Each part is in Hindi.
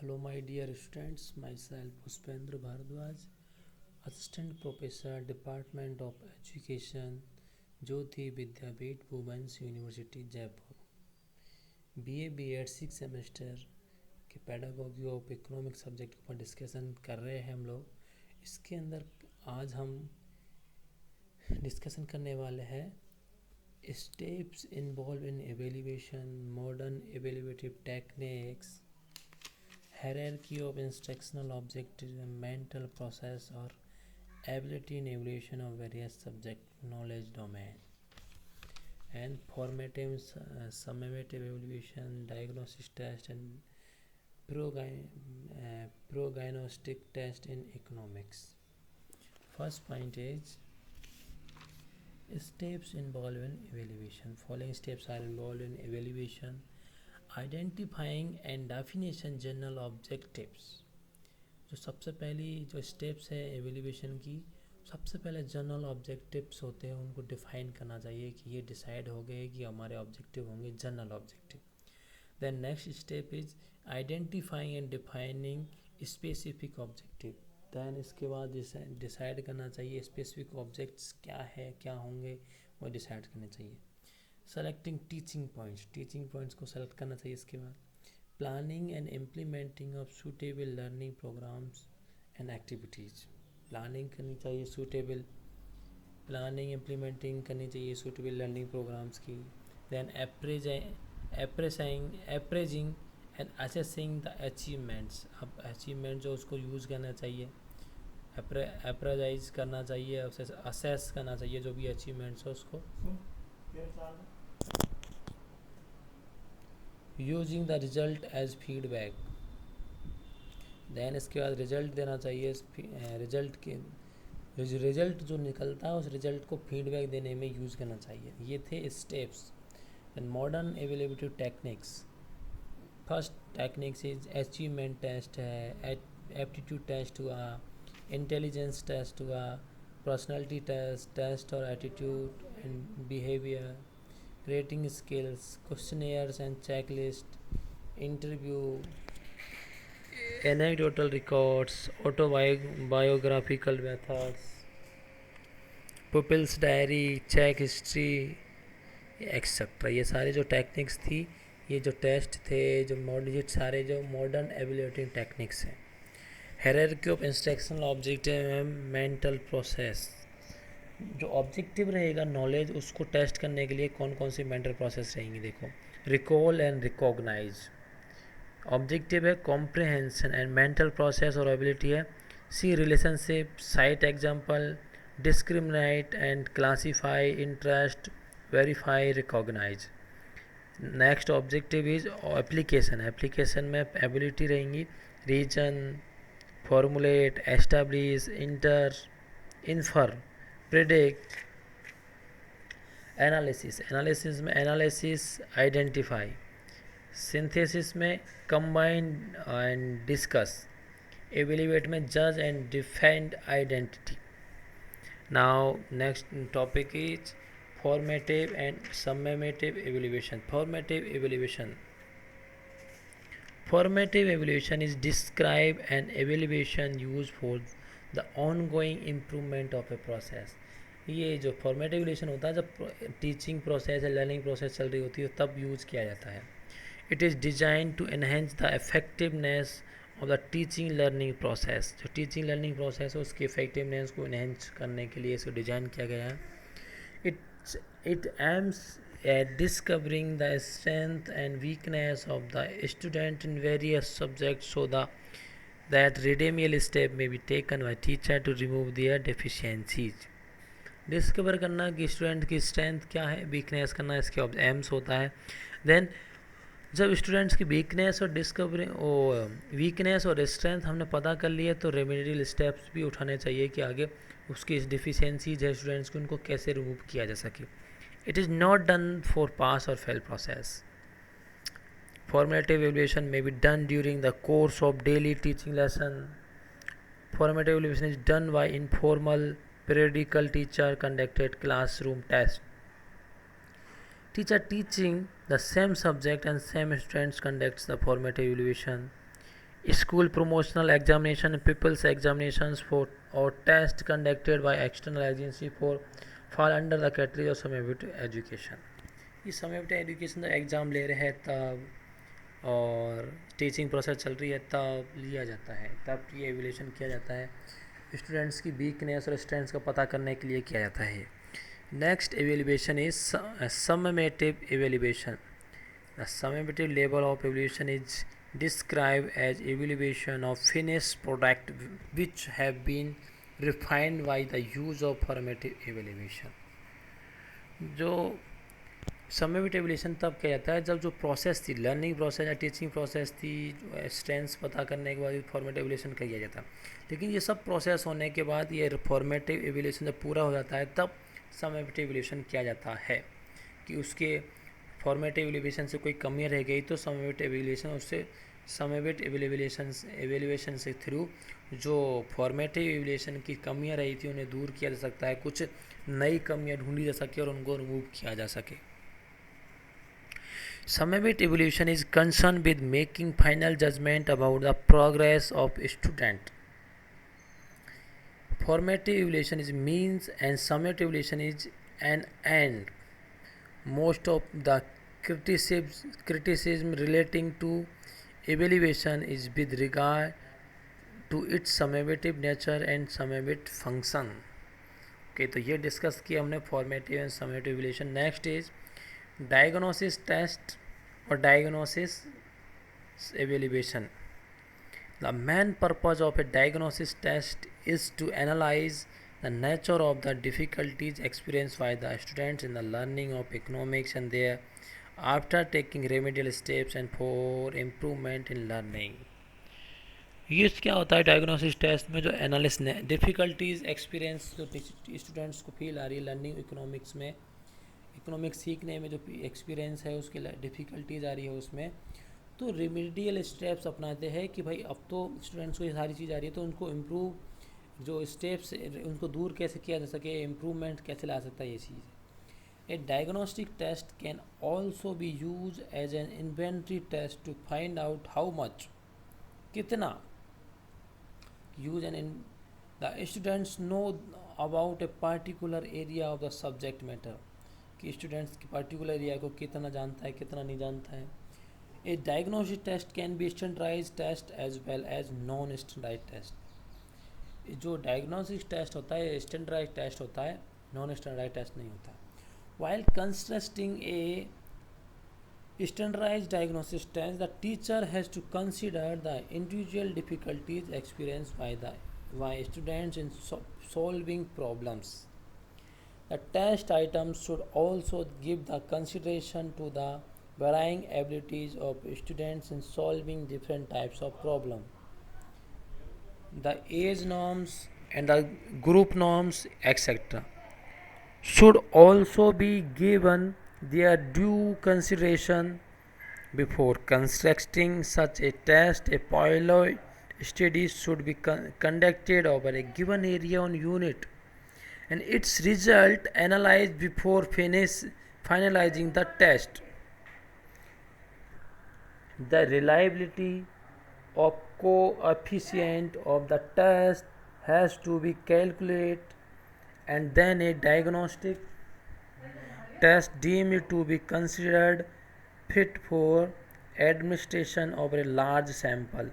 Hello, my dear students. Myself Puspendra Bhardwaj, Assistant Professor, Department of Education, Jyoti Vidyapeeth, Women's University, Jaipur. BA B.Ed 6 semester के पेडागोगी ऑफ इकोनॉमिक सब्जेक्ट के ऊपर डिस्कशन कर रहे हैं हम लोग। इसके अंदर आज हम डिस्कशन करने वाले हैं steps involve in evaluation, modern evaluative techniques, hierarchy of instructional objectives, mental process or ability in evaluation of various subject knowledge domain, and formative summative evaluation, diagnosis test and prognostic test in economics. First point is steps involved in evaluation. Following steps are involved in evaluation: identifying and definition general objectives. जो सबसे पहली जो स्टेप्स है एवेल्यूएशन की, सबसे पहले जनरल ऑब्जेक्टिव्स होते हैं, उनको डिफाइन करना चाहिए कि ये डिसाइड हो गए कि हमारे ऑब्जेक्टिव होंगे general objective. Then next step is identifying and defining specific objective. Then इसके बाद डिसाइड करना चाहिए स्पेसिफिक ऑब्जेक्ट्स क्या है, क्या होंगे, वो डिसाइड करने चाहिए। सेलेक्टिंग टीचिंग पॉइंट्स को सेलेक्ट करना चाहिए। इसके बाद planning and implementing of suitable learning programmes and activities. Planning करनी चाहिए, सूटेबल प्लानिंग इम्प्लीमेंटिंग करनी चाहिए सूटेबल लर्निंग प्रोग्राम्स की। Then appraising and assessing the achievements. अब अचीवमेंट जो उसको यूज़ करना चाहिए, अप्रेजाइज करना चाहिए, असेस करना चाहिए जो भी अचीवमेंट्स हो उसको। Using the result as feedback. Then इसके बाद रिजल्ट देना चाहिए। रिजल्ट जो निकलता है उस रिजल्ट को फीडबैक देने में यूज़ करना चाहिए। ये थे steps. Then modern availability techniques. First techniques is achievement test है, एप्टीट्यूड टेस्ट हुआ, इंटेलिजेंस टेस्ट हुआ, पर्सनैलिटी टेस्ट और attitude and behaviour, rating skills, questionnaires and checklist, interview, anecdotal records, autobiographical methods, pupils diary, check history, etcetera. ये सारे जो टेक्निक्स थी, ये जो टेस्ट थे, जो ये सारे जो मॉडर्न एवेल्यूएटिंग टेक्निक्स हैं। Hierarchy of instructional objective and mental process. जो ऑब्जेक्टिव रहेगा नॉलेज, उसको टेस्ट करने के लिए कौन कौन सी मेंटल प्रोसेस रहेंगी। देखो, रिकॉल एंड रिकॉग्नाइज। ऑब्जेक्टिव है कॉम्प्रिहेंशन एंड मेंटल प्रोसेस और एबिलिटी है see relationship, cite example, discriminate and classify, interest, verify, recognise. Next objective is application. Application में एबिलिटी रहेंगी reason, formulate, establish, infer, predict. Analysis में एनालिसिस, आइडेंटिफाई। सिंथेसिस में कंबाइन एंड डिस्कस। एवेल्यूएट में जज and defend identity. Now next topic is formative and summative evaluation. Formative evaluation is describe an evaluation used for the ongoing improvement of a process. ये जो फॉर्मेटिव एवेल्यूशन होता है जब टीचिंग प्रोसेस या लर्निंग प्रोसेस चल रही होती है तब यूज़ किया जाता है। It is design to enhance the effectiveness of the teaching learning process. जो टीचिंग लर्निंग प्रोसेस है उसकी इफेक्टिवनेस को एनहेंस करने के लिए इसे डिज़ाइन किया गया है। It aims at discovering the strength and weakness of the student in various subjects so that remedial step may be taken by teacher to remove their deficiencies. Discover करना कि स्टूडेंट की स्ट्रेंथ क्या है, वीकनेस करना इसके एम्स होता है। देन जब स्टूडेंट्स की वीकनेस और स्ट्रेंथ हमने पता कर लिया तो रेमेडियल स्टेप्स भी उठाने चाहिए कि आगे उसकी डिफिशियंसीज है स्टूडेंट्स की, उनको कैसे रिमूव किया जा सके। It is not done for pass और fail process. Formative evaluation may be done during the course of daily teaching lesson. Formative evaluation is done by informal, periodical teacher conducted classroom test. Teacher teaching the same subject and same students conducts the formative evaluation. School promotional examination, people's examinations for or test conducted by external agency for fall under the category of summative education. ये summative education का एग्ज़ाम ले रहे हैं तब और टीचिंग प्रोसेस चल रही है तब लिया जाता है, तब ये एवेल्यूशन किया जाता है, स्टूडेंट्स की वीकनेस और स्ट्रेंथ्स का पता करने के लिए किया जाता है. Next evaluation is summative evaluation. The summative level of evaluation is described as evaluation of finished product which have been refined by the use of formative evaluation. जो समेटिव एवेल्यूशन तब किया जाता है जब जो प्रोसेस थी, लर्निंग प्रोसेस या टीचिंग प्रोसेस थी, स्ट्रेंथ्स पता करने के बाद फॉर्मेटिव एवेल्यूशन किया जाता है. लेकिन ये सब प्रोसेस होने के बाद ये फॉर्मेटिव एवेल्यूशन जब पूरा हो जाता है तब समेटिव एवेल्यूशन किया जाता है कि उसके फॉर्मेटिव एवेल्यूशन से कोई कमी रह गई तो समेटिव एवेल्यूशन उससे समेटिव एवेल्यूशन से थ्रू जो फॉर्मेटिव एवेल्यूशन की कमियां रही थी उन्हें दूर किया जा सकता है, कुछ नई कमियां ढूंढी जा सके और उनको रिमूव किया जा सके. Summative evaluation is concerned with making final judgment about the progress of student. Formative evaluation is means and summative evaluation is an end. Most of the criticism relating to evaluation is with regard to its summative nature and summative function. Okay, तो ये डिस्कस किया हमने formative and summative evaluation. Next is diagnosis test और diagnosis evaluation. The main purpose of a diagnosis test is to analyze the nature of the difficulties experienced by the students in the learning of economics and their after taking remedial steps and for improvement in learning. ये क्या होता है डायग्नोसिस टेस्ट में, जो एनालिस ने डिफ़िकल्टीज़ एक्सपीरियंस जो स्टूडेंट्स को फील आ रही है लर्निंग इकोनॉमिक्स में, इकोनॉमिक्स सीखने में जो एक्सपीरियंस है उसके डिफ़िकल्टीज़ आ रही है उसमें, तो रेमेडियल स्टेप्स अपनाते हैं कि भाई अब तो स्टूडेंट्स को ये सारी चीज़ आ रही है तो उनको इम्प्रूव जो स्टेप्स उनको दूर कैसे किया जा सके, इम्प्रूवमेंट कैसे ला सकता है ये चीज़. A diagnostic test can also be use as an inventory test to find out how much, कितना use and in the students know about a particular area of the subject matter, कि स्टूडेंट्स की पर्टिकुलर एरिया को कितना जानता है कितना नहीं जानता है. A diagnostic test can be standardised test as well as non standardised test. जो डायग्नोस्टिक टेस्ट होता है स्टैंडर्डाइज्ड टेस्ट होता है, नॉन स्टैंडर्डाइज्ड टेस्ट नहीं होता. While constructing A standardized diagnosis test, the teacher has to consider the individual difficulties experienced by students in solving problems. The test items should also give the consideration to the varying abilities of students in solving different types of problems. The age norms and the group norms, etc., should also be given their due consideration before constructing such a test. A pilot study should be conducted over a given area on unit and its result analyzed before finalizing the test. The reliability of coefficient of the test has to be calculated and then a diagnostic test deemed to be considered fit for administration over a large sample.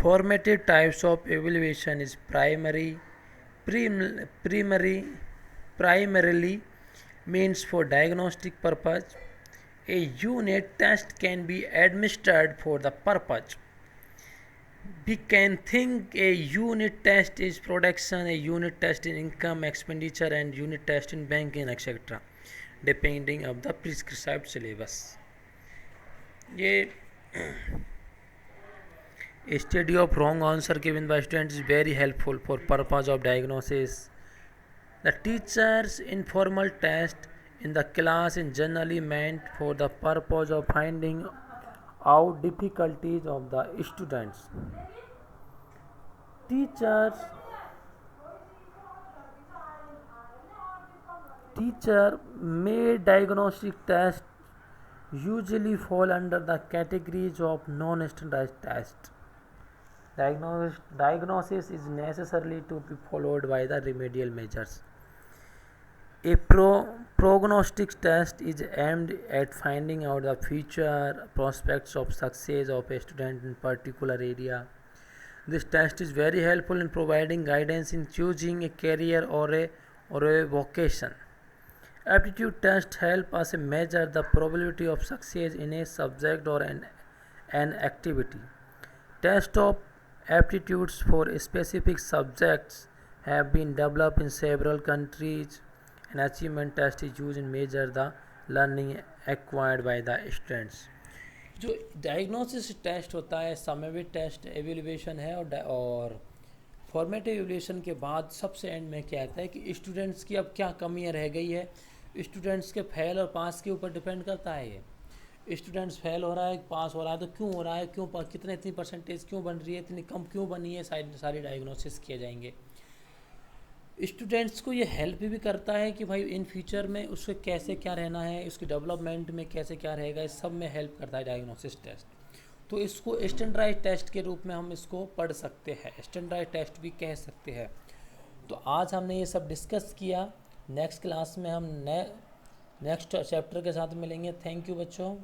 Formative types of evaluation is primarily means for diagnostic purpose. A unit test can be administered for the purpose. We can think a unit test is production, a unit test in income, expenditure, and unit test in banking, etc., depending on the prescribed syllabus. ये study of wrong answer given by students is very helpful for purpose of diagnosis. The teacher's informal test in the class is generally meant for the purpose of finding out difficulties of the students. Teachers teacher may diagnostic test usually fall under the categories of non-standardized tests. Diagnosis is necessarily to be followed by the remedial measures. A prognostic test is aimed at finding out the future prospects of success of a student in particular area. This test is very helpful in providing guidance in choosing a career or a vocation. Aptitude tests help us measure the probability of success in a subject or an activity. Tests of aptitudes for specific subjects have been developed in several countries. An achievement test is used in measure the learning acquired by the students. जो डायग्नोसिस टेस्ट होता है, समवेत टेस्ट एवेल्युएशन है, और फॉर्मेटिव एवेल्युएशन के बाद सबसे एंड में क्या आता है कि स्टूडेंट्स की अब क्या कमियां रह गई है, स्टूडेंट्स के फेल और पास के ऊपर डिपेंड करता है। ये स्टूडेंट्स फेल हो रहा है, पास हो रहा है, तो क्यों हो रहा है, क्यों कितने इतनी परसेंटेज क्यों बन रही है, इतनी कम क्यों बनी है, सारी डायग्नोसिस किए जाएंगे। स्टूडेंट्स को ये हेल्प भी करता है कि भाई इन फ्यूचर में उसको कैसे क्या रहना है, उसकी डेवलपमेंट में कैसे क्या रहेगा, इस सब में हेल्प करता है डायग्नोसिस टेस्ट। तो इसको स्टैंडर्डाइज्ड टेस्ट के रूप में हम इसको पढ़ सकते हैं, स्टैंडर्डाइज्ड टेस्ट भी कह सकते हैं। तो आज हमने ये सब डिस्कस किया। नेक्स्ट क्लास में हम नेक्स्ट चैप्टर के साथ मिलेंगे। थैंक यू बच्चों।